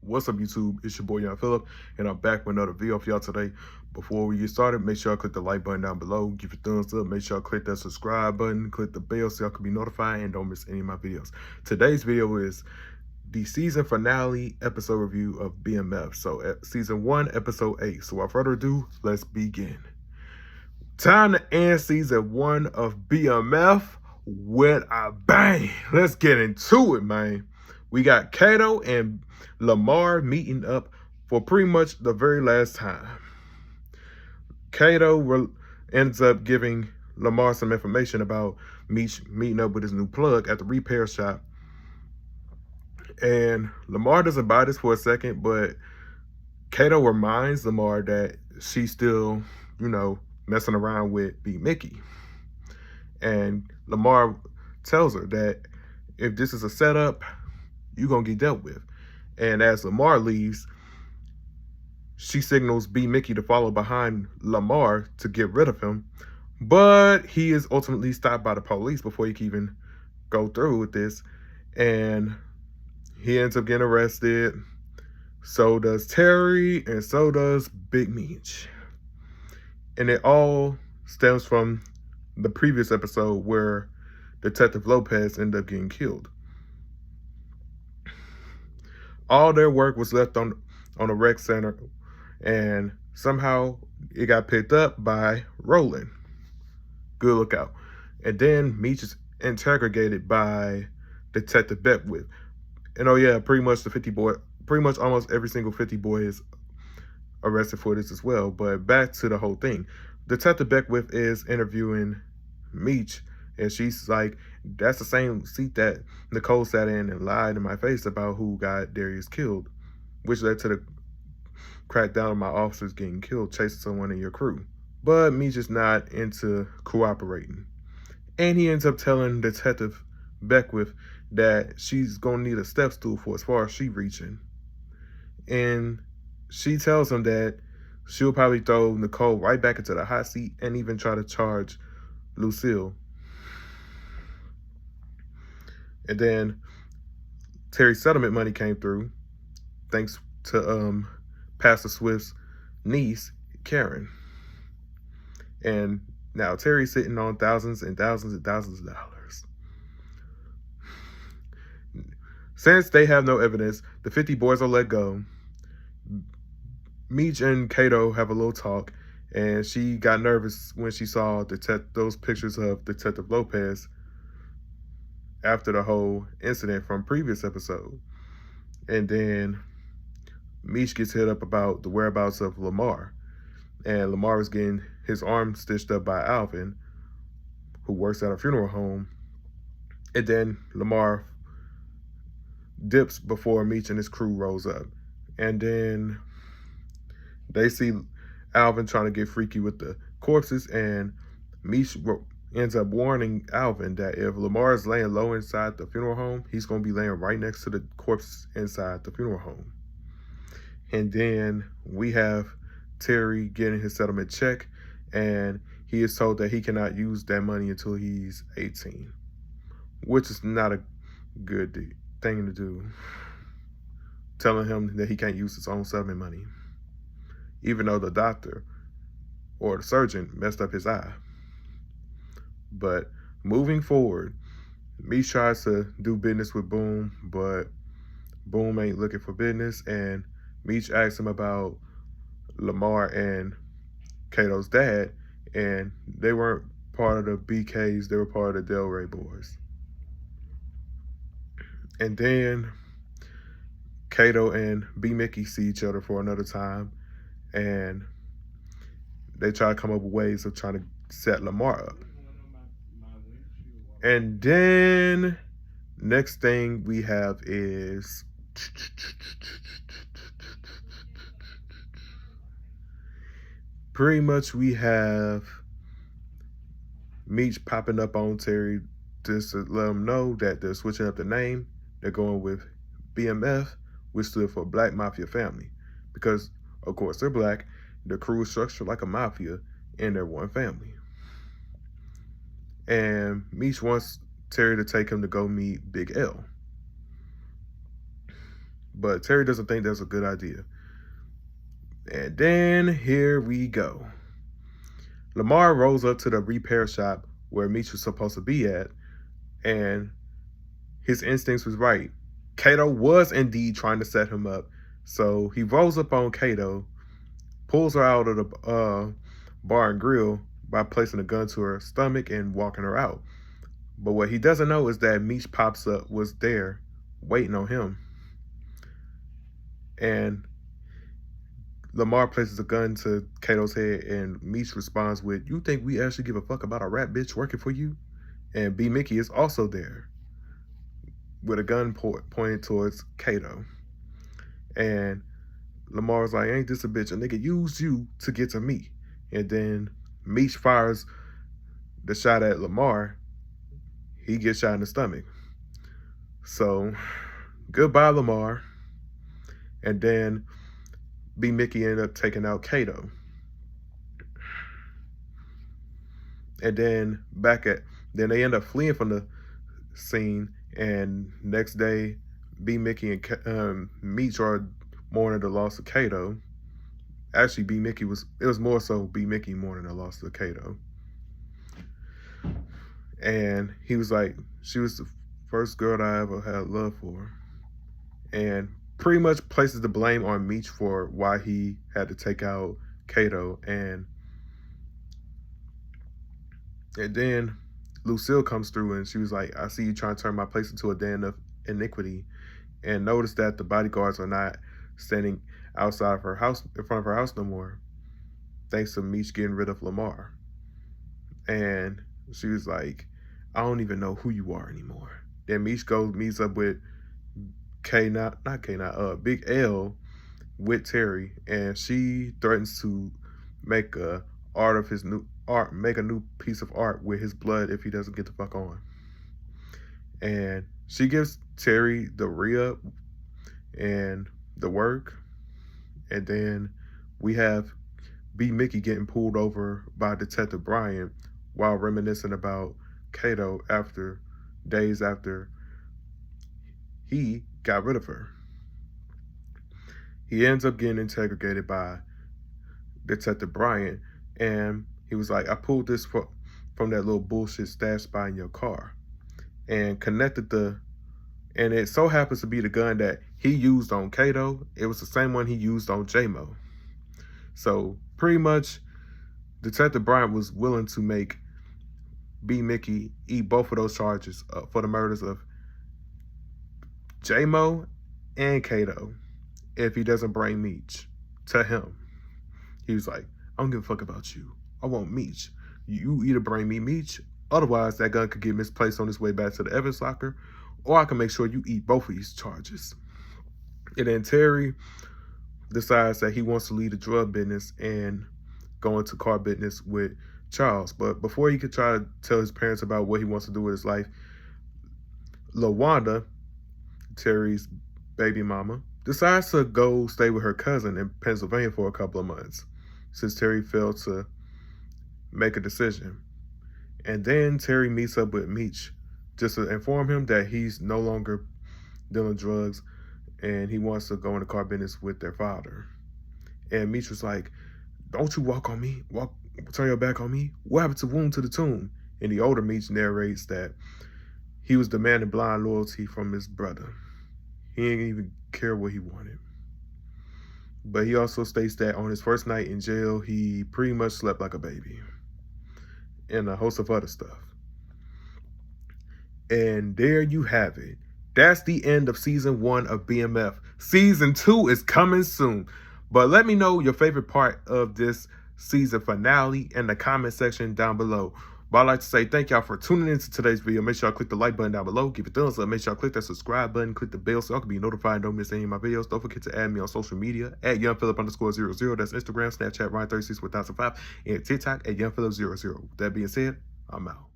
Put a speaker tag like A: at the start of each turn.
A: What's up, YouTube? It's your boy Young Phillip, and I'm back with another video for y'all today. Before we get started, make sure y'all click the like button down below, give it a thumbs up, make sure y'all click that subscribe button, click the bell so y'all can be notified and don't miss any of my videos. Today's video is the season finale episode review of BMF. So season 1, episode 8. So without further ado, let's begin. Time to end season 1 of BMF with a bang. Let's get into it, man. We got Kato and Lamar meeting up for pretty much the very last time. Kato ends up giving Lamar some information about meeting up with his new plug at the repair shop. And Lamar doesn't buy this for a second, but Kato reminds Lamar that she's still, messing around with B. Mickey. And Lamar tells her that if this is a setup, you're going to get dealt with. And as Lamar leaves, she signals B. Mickey to follow behind Lamar to get rid of him. But he is ultimately stopped by the police before he can even go through with this. And he ends up getting arrested. So does Terry, and so does Big Meech. And it all stems from the previous episode where Detective Lopez ended up getting killed. All their work was left on a rec center, and somehow it got picked up by Roland. Good lookout. And then Meech is interrogated by Detective Beckwith. And oh yeah, pretty much almost every single 50 boy is arrested for this as well. But back to the whole thing. Detective Beckwith is interviewing Meech, and she's like, that's the same seat that Nicole sat in and lied in my face about who got Darius killed, which led to the crackdown on my officers getting killed chasing someone in your crew. But Meech is not into cooperating. And he ends up telling Detective Beckwith that she's going to need a step stool for as far as she's reaching. And she tells him that she'll probably throw Nicole right back into the hot seat and even try to charge Lucille. And then Terry's settlement money came through thanks to Pastor Swift's niece, Karen. And now Terry's sitting on thousands and thousands and thousands of dollars. Since they have no evidence, the 50 boys are let go. Meech and Kato have a little talk, and she got nervous when she saw those pictures of Detective Lopez after the whole incident from previous episode. And then Meech gets hit up about the whereabouts of Lamar. And Lamar was getting his arm stitched up by Alvin, who works at a funeral home. And then Lamar dips before Meech and his crew rolls up. And then they see Alvin trying to get freaky with the corpses, and Meech ends up warning Alvin that if Lamar is laying low inside the funeral home, he's going to be laying right next to the corpses inside the funeral home. And then we have Terry getting his settlement check, and he is told that he cannot use that money until he's 18, which is not a good thing to do, telling him that he can't use his own settlement money, even though the doctor or the surgeon messed up his eye. But moving forward, Meech tries to do business with Boom, but Boom ain't looking for business, and Meech asks him about Lamar and Kato's dad, and they weren't part of the BKs, they were part of the Del Rey boys. And then Kato and B. Mickey see each other for another time, and they try to come up with ways of trying to set Lamar up. And then next thing we have is pretty much we have Meech popping up on Terry just to let him know that they're switching up the name. They're going with BMF, which stood for Black Mafia Family. Because, of course, they're black. The crew is structured like a mafia, and they're one family. And Meech wants Terry to take him to go meet Big L. But Terry doesn't think that's a good idea. And then here we go. Lamar rolls up to the repair shop where Meech was supposed to be at, and his instincts was right. Kato was indeed trying to set him up. So he rolls up on Kato, pulls her out of the bar and grill by placing a gun to her stomach and walking her out. But what he doesn't know is that Meech pops up, was there, waiting on him. And Lamar places a gun to Kato's head, and Meech responds with, "You think we actually give a fuck about a rat bitch working for you?" And B. Mickey is also there with a gun pointed towards Kato. And Lamar's like, "Ain't this a bitch? A nigga used you to get to me." And then Meech fires the shot at Lamar. He gets shot in the stomach. So, goodbye, Lamar. And then B. Mickey ended up taking out Kato. And then then they end up fleeing from the scene. And next day, B. Mickey and Meech are mourning the loss of Kato. Actually, it was more so B. Mickey mourning the loss of Kato. And he was like, she was the first girl that I ever had love for. And pretty much places the blame on Meech for why he had to take out Kato. And then Lucille comes through and she was like, "I see you trying to turn my place into a den of iniquity." And notice that the bodyguards are not standing outside of her house, in front of her house no more, thanks to Meech getting rid of Lamar. And she was like, "I don't even know who you are anymore." Then Meech meets up with Big L with Terry, and she threatens to make a new piece of art with his blood if he doesn't get the fuck on. And she gives Terry the re-up and the work. And then we have B. Mickey getting pulled over by Detective Bryant while reminiscing about Kato days after he got rid of her. He ends up getting interrogated by Detective Bryant, and he was like, "I pulled this from that little bullshit stash spot in your car," and and it so happens to be the gun that he used on Kato. It was the same one he used on J-Mo. So pretty much Detective Bryant was willing to make B. Mickey eat both of those charges for the murders of J-Mo and Kato if he doesn't bring Meech to him. He was like, "I don't give a fuck about you. I want Meech. You either bring me Meech, otherwise that gun could get misplaced on its way back to the Evans locker, or I can make sure you eat both of these charges." And then Terry decides that he wants to leave the drug business and go into car business with Charles. But before he could try to tell his parents about what he wants to do with his life, LaWanda, Terry's baby mama, decides to go stay with her cousin in Pennsylvania for a couple of months, since Terry failed to make a decision. And then Terry meets up with Meech just to inform him that he's no longer dealing drugs and he wants to go into car business with their father. And Meech was like, "Don't you walk on me, turn your back on me. What happened to Wound to the Tomb?" And the older Meech narrates that he was demanding blind loyalty from his brother. He didn't even care what he wanted. But he also states that on his first night in jail, he pretty much slept like a baby. And a host of other stuff. And there you have it. That's the end of season 1 of BMF. Season 2 is coming soon. But let me know your favorite part of this season finale in the comment section down below. But I'd like to say thank y'all for tuning into today's video. Make sure y'all click the like button down below. Give it a thumbs up. Make sure y'all click that subscribe button. Click the bell so y'all can be notified and don't miss any of my videos. Don't forget to add me on social media at YoungPhilip_00. That's Instagram, Snapchat, Ryan361005, and TikTok at YoungPhilip00. With that being said, I'm out.